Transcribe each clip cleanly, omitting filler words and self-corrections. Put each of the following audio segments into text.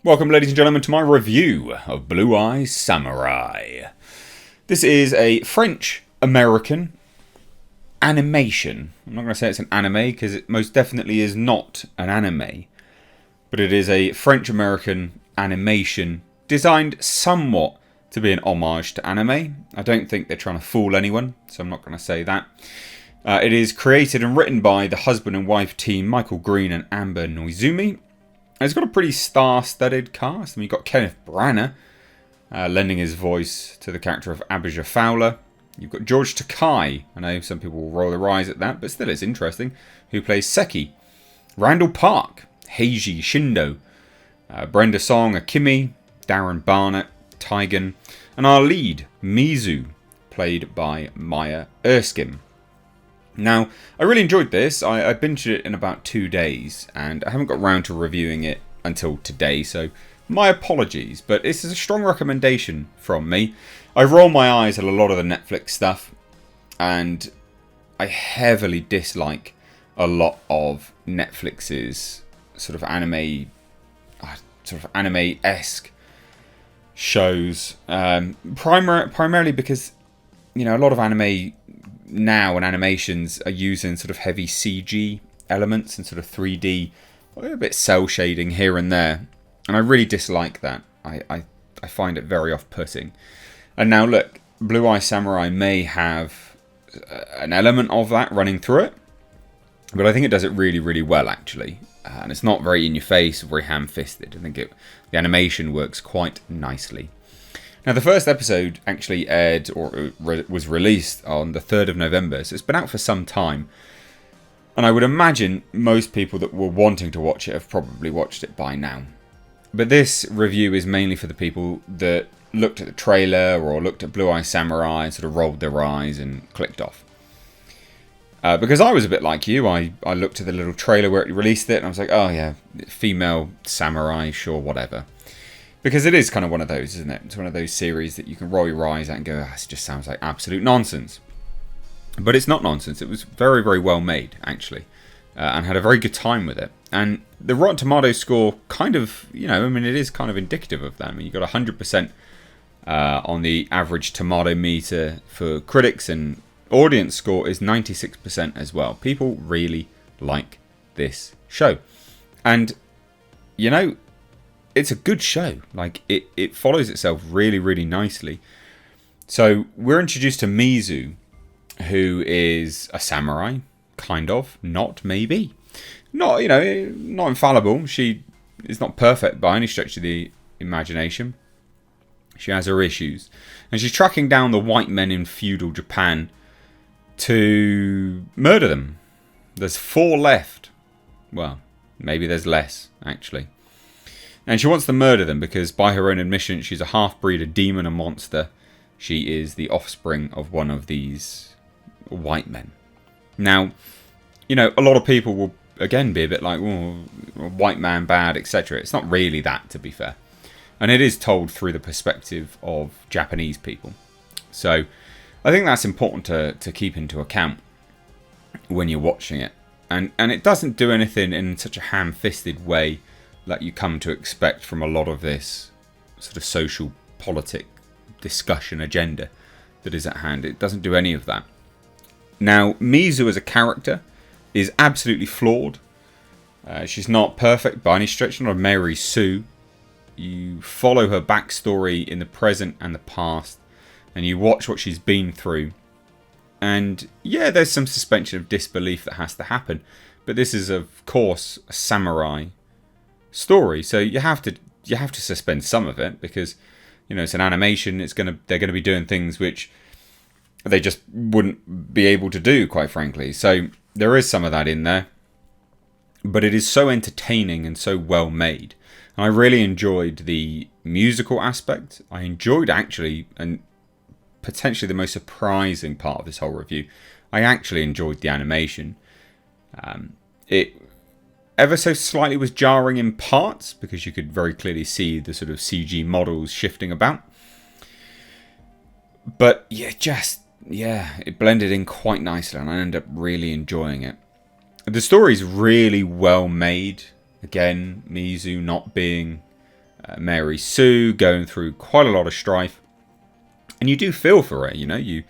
Welcome, ladies and gentlemen, to my review of Blue Eye Samurai. This is a French-American animation. I'm not going to say it's an anime because it most definitely is not an anime. But it is a French-American animation designed somewhat to be an homage to anime. I don't think they're trying to fool anyone, so I'm not going to say that. It is created and written by the husband and wife team Michael Green and Amber Noizumi. It's got a pretty star-studded cast. I mean, you've got Kenneth Branagh lending his voice to the character of Abijah Fowler. You've got George Takei. I know some people will roll their eyes at that, but still it's interesting. Who plays Seki. Randall Park, Heiji Shindo. Brenda Song, Akimi. Darren Barnett, Taigen. And our lead, Mizu, played by Maya Erskine. Now, I really enjoyed this. I binged it in about 2 days, and I haven't got round to reviewing it until today, so my apologies, but this is a strong recommendation from me. I roll my eyes at a lot of the Netflix stuff, and I heavily dislike a lot of Netflix's sort of anime-esque shows, primarily because, you know, a lot of anime now and animations are using sort of heavy CG elements and sort of 3D, a bit cell shading here and there, and I really dislike that. I find it very off-putting. And now look, Blue Eye Samurai may have an element of that running through it, but I think it does it really, really well actually. And it's not very in your face, very ham-fisted. I think the animation works quite nicely. Now, the first episode actually aired or was released on the 3rd of November, so it's been out for some time. And I would imagine most people that were wanting to watch it have probably watched it by now. But this review is mainly for the people that looked at the trailer or looked at Blue Eye Samurai and sort of rolled their eyes and clicked off. Because I was a bit like you, I looked at the little trailer where it released it and I was like, oh yeah, female samurai, sure, whatever. Because it is kind of one of those, isn't it? It's one of those series that you can roll your eyes at and go, this just sounds like absolute nonsense. But it's not nonsense. It was very, very well made, actually. And had a very good time with it. And the Rotten Tomatoes score kind of, you know, I mean, it is kind of indicative of that. I mean, you got 100% on the average tomato meter for critics, and audience score is 96% as well. People really like this show. And, you know, it's a good show. Like, it follows itself really, really nicely. So we're introduced to Mizu, who is a samurai, kind of, not maybe. Not, you know, not infallible. She is not perfect by any stretch of the imagination. She has her issues. And she's tracking down the white men in feudal Japan to murder them. There's 4 left. Well, maybe there's less, actually. And she wants to murder them because, by her own admission, she's a half-breed, a demon, a monster. She is the offspring of one of these white men. Now, you know, a lot of people will, again, be a bit like, oh, white man bad, etc. It's not really that, to be fair. And it is told through the perspective of Japanese people. So, I think that's important to keep into account when you're watching it. And it doesn't do anything in such a ham-fisted way that you come to expect from a lot of this sort of social politic discussion agenda that is at hand. It doesn't do any of that. Now, Mizu as a character is absolutely flawed. She's not perfect by any stretch, not a Mary Sue. You follow her backstory in the present and the past, and you watch what she's been through. And yeah, there's some suspension of disbelief that has to happen, but this is, of course, a samurai story, so you have to suspend some of it because, you know, it's an animation. They're gonna be doing things which they just wouldn't be able to do, quite frankly. So there is some of that in there, but it is so entertaining and so well made. And I really enjoyed the musical aspect. I enjoyed actually, and potentially the most surprising part of this whole review, I actually enjoyed the animation. It ever so slightly was jarring in parts because you could very clearly see the sort of CG models shifting about. But it blended in quite nicely and I ended up really enjoying it. The story's really well made. Again, Mizu not being Mary Sue going through quite a lot of strife, and you do feel for her. You know, you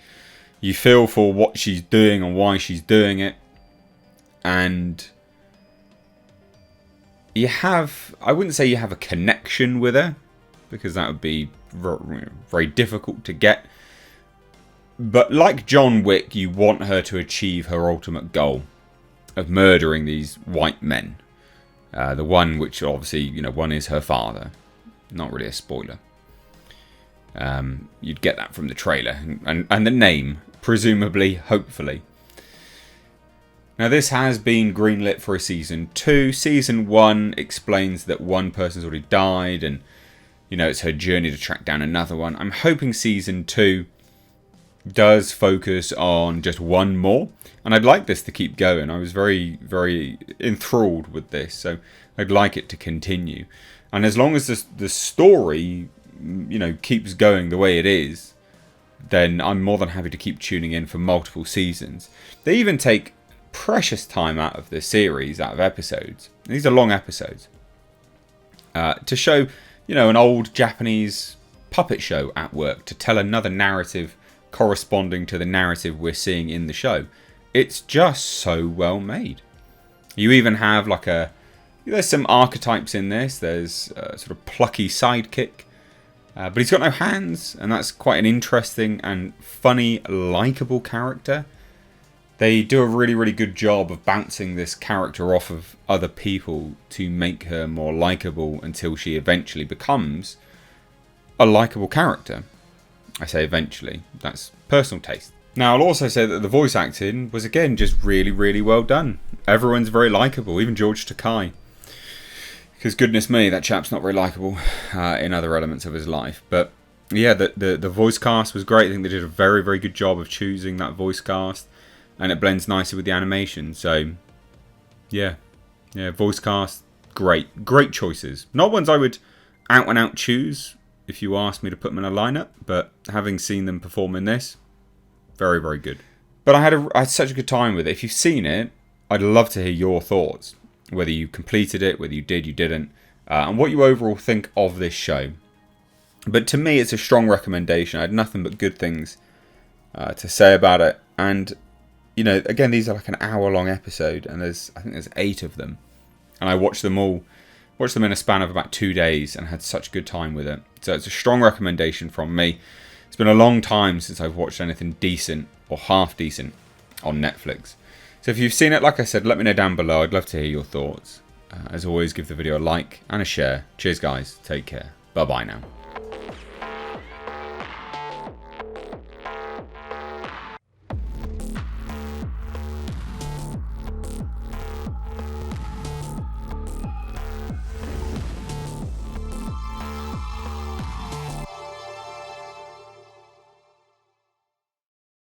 feel for what she's doing and why she's doing it, and you have, I wouldn't say you have a connection with her, because that would be very difficult to get. But like John Wick, you want her to achieve her ultimate goal of murdering these white men. The one which obviously, you know, one is her father. Not really a spoiler. You'd get that from the trailer and the name, presumably, hopefully. Now this has been greenlit for a season 2. Season 1 explains that one person's already died, and you know, it's her journey to track down another one. I'm hoping season 2 does focus on just one more, and I'd like this to keep going. I was very, very enthralled with this, so I'd like it to continue. And as long as the story, you know, keeps going the way it is, then I'm more than happy to keep tuning in for multiple seasons. They even take precious time out of the series, out of episodes. These are long episodes, to show, you know, an old Japanese puppet show at work, to tell another narrative corresponding to the narrative we're seeing in the show. It's just so well made. You even have like there's some archetypes in this. There's a sort of plucky sidekick, but he's got no hands, and that's quite an interesting and funny, likeable character. They do a really, really good job of bouncing this character off of other people to make her more likeable until she eventually becomes a likeable character. I say eventually. That's personal taste. Now, I'll also say that the voice acting was, again, just really, really well done. Everyone's very likeable, even George Takei. Because goodness me, that chap's not very likeable in other elements of his life. But yeah, the voice cast was great. I think they did a very, very good job of choosing that voice cast. And it blends nicely with the animation. So, yeah, voice cast, great. Great choices. Not ones I would out and out choose if you asked me to put them in a lineup, but having seen them perform in this, very, very good. But I had such a good time with it. If you've seen it, I'd love to hear your thoughts. Whether you completed it, whether you did, you didn't, and what you overall think of this show. But to me, it's a strong recommendation. I had nothing but good things to say about it. And, you know, again, these are like an hour-long episode, and I think there's 8 of them. And I watched them in a span of about 2 days and had such a good time with it. So it's a strong recommendation from me. It's been a long time since I've watched anything decent or half decent on Netflix. So if you've seen it, like I said, let me know down below. I'd love to hear your thoughts. As always, give the video a like and a share. Cheers, guys. Take care. Bye-bye now.